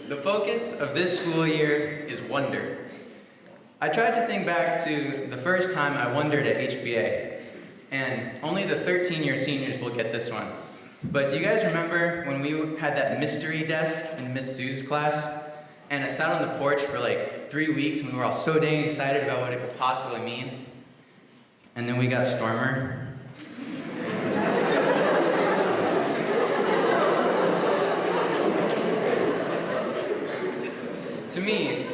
The focus of this school year is wonder. I tried to think back to the first time I wondered at HBA, and only the 13-year seniors will get this one. But do you guys remember when we had that mystery desk in Miss Sue's class? And it sat on the porch for like 3 weeks, and we were all so dang excited about what it could possibly mean. And then we got Stormer. To me,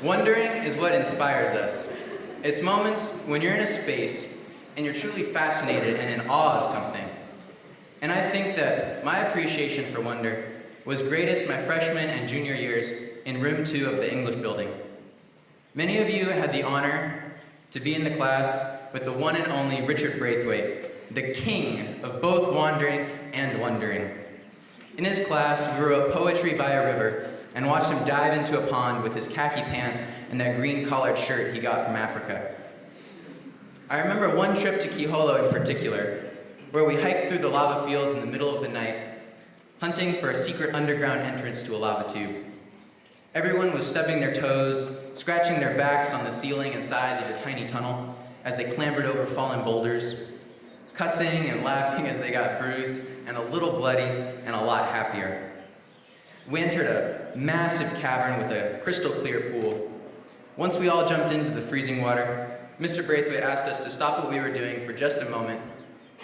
wondering is what inspires us. It's moments when you're in a space and you're truly fascinated and in awe of something. And I think that my appreciation for wonder was greatest my freshman and junior years in room 2 of the English building. Many of you had the honor to be in the class with the one and only Richard Braithwaite, the king of both wandering and wondering. In his class, we wrote poetry by a river and watched him dive into a pond with his khaki pants and that green collared shirt he got from Africa. I remember one trip to Kiholo in particular, where we hiked through the lava fields in the middle of the night, hunting for a secret underground entrance to a lava tube. Everyone was stubbing their toes, scratching their backs on the ceiling and sides of the tiny tunnel as they clambered over fallen boulders, cussing and laughing as they got bruised and a little bloody and a lot happier. We entered a massive cavern with a crystal clear pool. Once we all jumped into the freezing water, Mr. Braithwaite asked us to stop what we were doing for just a moment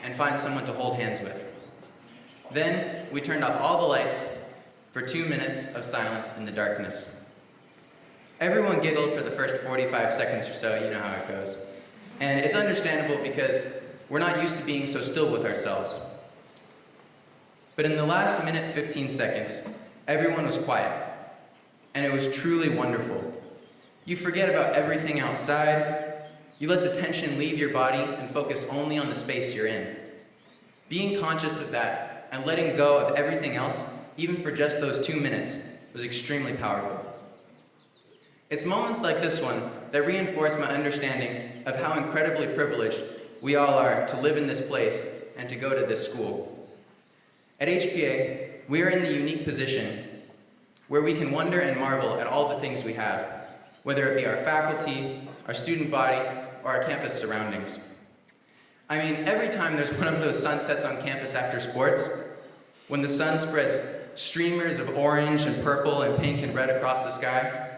and find someone to hold hands with. Then we turned off all the lights for 2 minutes of silence in the darkness. Everyone giggled for the first 45 seconds or so, you know how it goes. And it's understandable because we're not used to being so still with ourselves. But in the last minute 15 seconds, everyone was quiet, and it was truly wonderful. You forget about everything outside, you let the tension leave your body and focus only on the space you're in. Being conscious of that and letting go of everything else, even for just those 2 minutes, was extremely powerful. It's moments like this one that reinforce my understanding of how incredibly privileged we all are to live in this place and to go to this school. At HPA, we are in the unique position where we can wonder and marvel at all the things we have, whether it be our faculty, our student body, or our campus surroundings. I mean, every time there's one of those sunsets on campus after sports, when the sun spreads streamers of orange and purple and pink and red across the sky,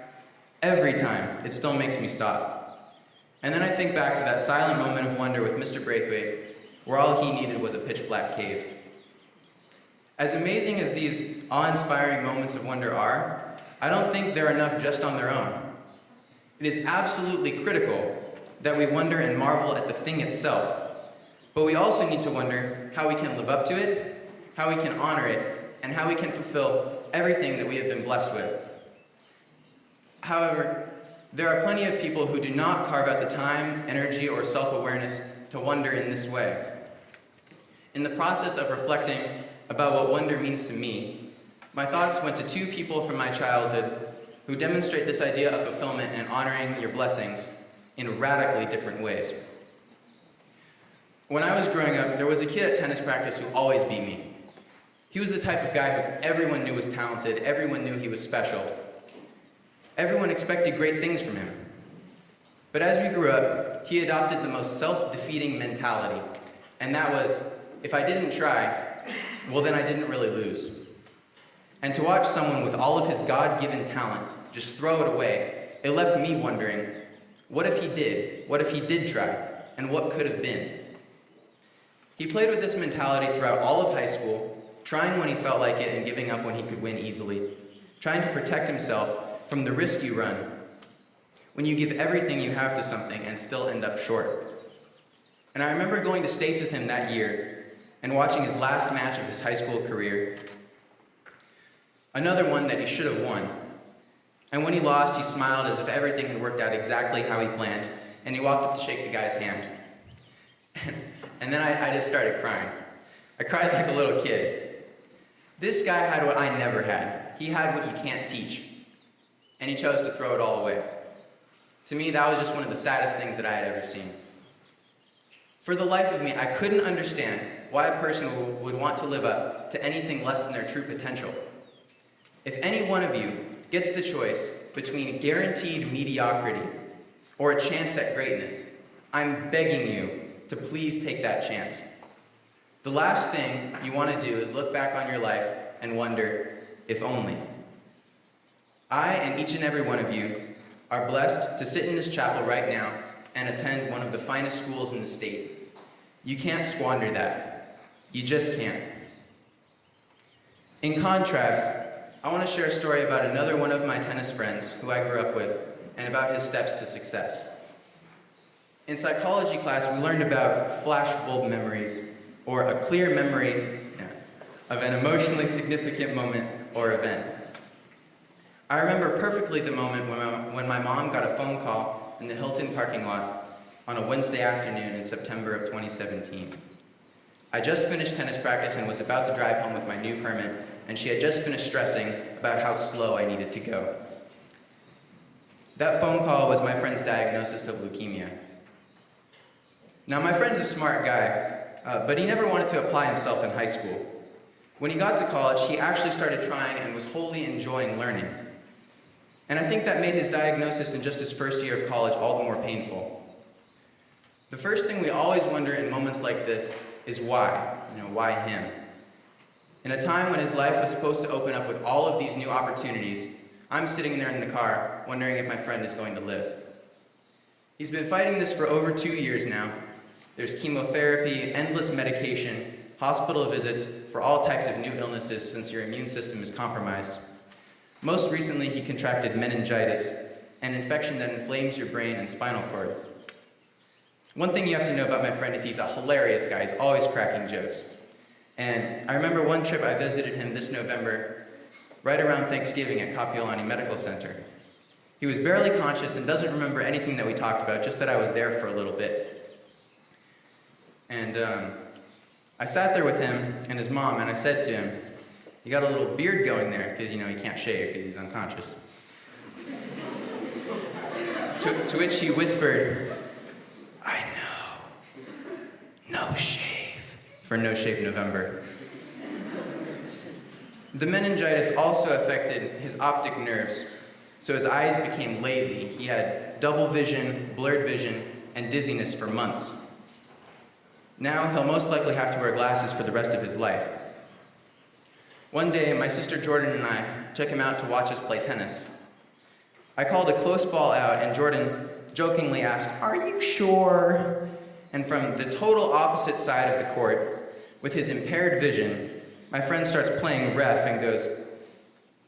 every time it still makes me stop. And then I think back to that silent moment of wonder with Mr. Braithwaite, where all he needed was a pitch-black cave. As amazing as these awe-inspiring moments of wonder are, I don't think they're enough just on their own. It is absolutely critical that we wonder and marvel at the thing itself, but we also need to wonder how we can live up to it, how we can honor it, and how we can fulfill everything that we have been blessed with. However, there are plenty of people who do not carve out the time, energy, or self-awareness to wonder in this way. In the process of reflecting about what wonder means to me, my thoughts went to 2 people from my childhood who demonstrate this idea of fulfillment and honoring your blessings in radically different ways. When I was growing up, there was a kid at tennis practice who always beat me. He was the type of guy who everyone knew was talented, everyone knew he was special. Everyone expected great things from him. But as we grew up, he adopted the most self-defeating mentality, and that was, if I didn't try, well then I didn't really lose. And to watch someone with all of his God-given talent just throw it away, it left me wondering, what if he did? What if he did try? And what could have been? He played with this mentality throughout all of high school, trying when he felt like it and giving up when he could win easily, trying to protect himself from the risk you run when you give everything you have to something and still end up short. And I remember going to States with him that year and watching his last match of his high school career, another one that he should have won. And when he lost, he smiled as if everything had worked out exactly how he planned, and he walked up to shake the guy's hand. And then I just started crying. I cried like a little kid. This guy had what I never had. He had what you can't teach. And he chose to throw it all away. To me, that was just one of the saddest things that I had ever seen. For the life of me, I couldn't understand why a person would want to live up to anything less than their true potential. If any one of you gets the choice between guaranteed mediocrity or a chance at greatness, I'm begging you to please take that chance. The last thing you want to do is look back on your life and wonder, if only. I and each and every one of you are blessed to sit in this chapel right now and attend one of the finest schools in the state. You can't squander that. You just can't. In contrast, I want to share a story about another one of my tennis friends who I grew up with and about his steps to success. In psychology class, we learned about flashbulb memories, or a clear memory of an emotionally significant moment or event. I remember perfectly the moment when my mom got a phone call in the Hilton parking lot on a Wednesday afternoon in September of 2017. I just finished tennis practice and was about to drive home with my new permit, and she had just finished stressing about how slow I needed to go. That phone call was my friend's diagnosis of leukemia. Now, my friend's a smart guy, but he never wanted to apply himself in high school. When he got to college, he actually started trying and was wholly enjoying learning. And I think that made his diagnosis in just his first year of college all the more painful. The first thing we always wonder in moments like this is why? Why him? In a time when his life was supposed to open up with all of these new opportunities, I'm sitting there in the car wondering if my friend is going to live. He's been fighting this for over 2 years now. There's chemotherapy, endless medication, hospital visits for all types of new illnesses since your immune system is compromised. Most recently, he contracted meningitis, an infection that inflames your brain and spinal cord. One thing you have to know about my friend is he's a hilarious guy. He's always cracking jokes. And I remember one trip I visited him this November, right around Thanksgiving at Kapiolani Medical Center. He was barely conscious and doesn't remember anything that we talked about, just that I was there for a little bit. And I sat there with him and his mom, and I said to him, "You got a little beard going there," because, he can't shave because he's unconscious. To which he whispered, "I know. No shave," for No Shave November. The meningitis also affected his optic nerves, so his eyes became lazy. He had double vision, blurred vision, and dizziness for months. Now he'll most likely have to wear glasses for the rest of his life. One day, my sister Jordan and I took him out to watch us play tennis. I called a close ball out, and Jordan jokingly asked, "Are you sure?" And from the total opposite side of the court, with his impaired vision, my friend starts playing ref and goes,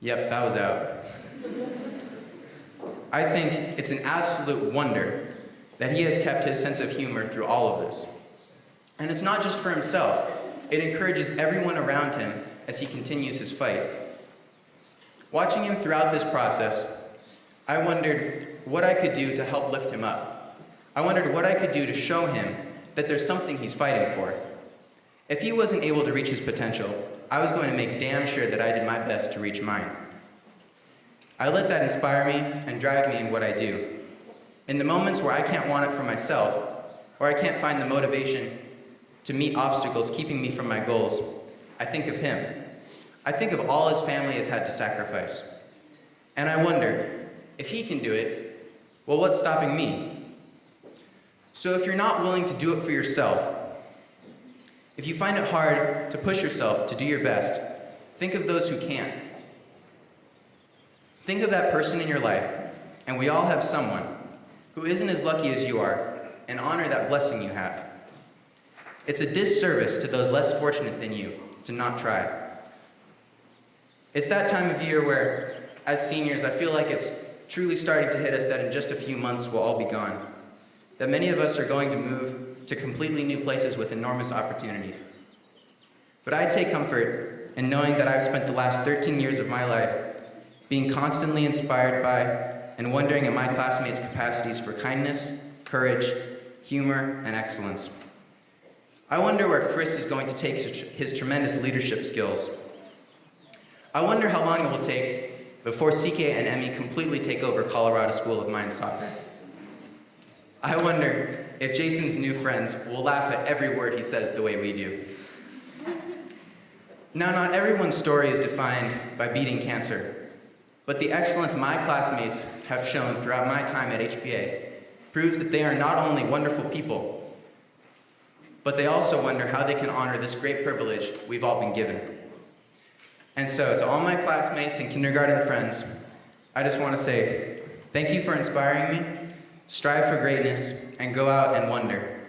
"Yep, that was out." I think it's an absolute wonder that he has kept his sense of humor through all of this. And it's not just for himself. It encourages everyone around him as he continues his fight. Watching him throughout this process, I wondered what I could do to help lift him up. I wondered what I could do to show him that there's something he's fighting for. If he wasn't able to reach his potential, I was going to make damn sure that I did my best to reach mine. I let that inspire me and drive me in what I do. In the moments where I can't want it for myself, or I can't find the motivation to meet obstacles keeping me from my goals, I think of him. I think of all his family has had to sacrifice. And I wonder, if he can do it, well, what's stopping me? So if you're not willing to do it for yourself, if you find it hard to push yourself to do your best, think of those who can't. Think of that person in your life, and we all have someone who isn't as lucky as you are, and honor that blessing you have. It's a disservice to those less fortunate than you to not try. It's that time of year where, as seniors, I feel like it's truly starting to hit us that in just a few months we'll all be gone. That many of us are going to move to completely new places with enormous opportunities. But I take comfort in knowing that I've spent the last 13 years of my life being constantly inspired by and wondering at my classmates' capacities for kindness, courage, humor, and excellence. I wonder where Chris is going to take his tremendous leadership skills. I wonder how long it will take before CK and Emmy completely take over Colorado School of Mines soccer. I wonder if Jason's new friends will laugh at every word he says the way we do. Now, not everyone's story is defined by beating cancer. But the excellence my classmates have shown throughout my time at HPA proves that they are not only wonderful people, but they also wonder how they can honor this great privilege we've all been given. And so, to all my classmates and kindergarten friends, I just want to say, thank you for inspiring me, strive for greatness, and go out and wonder.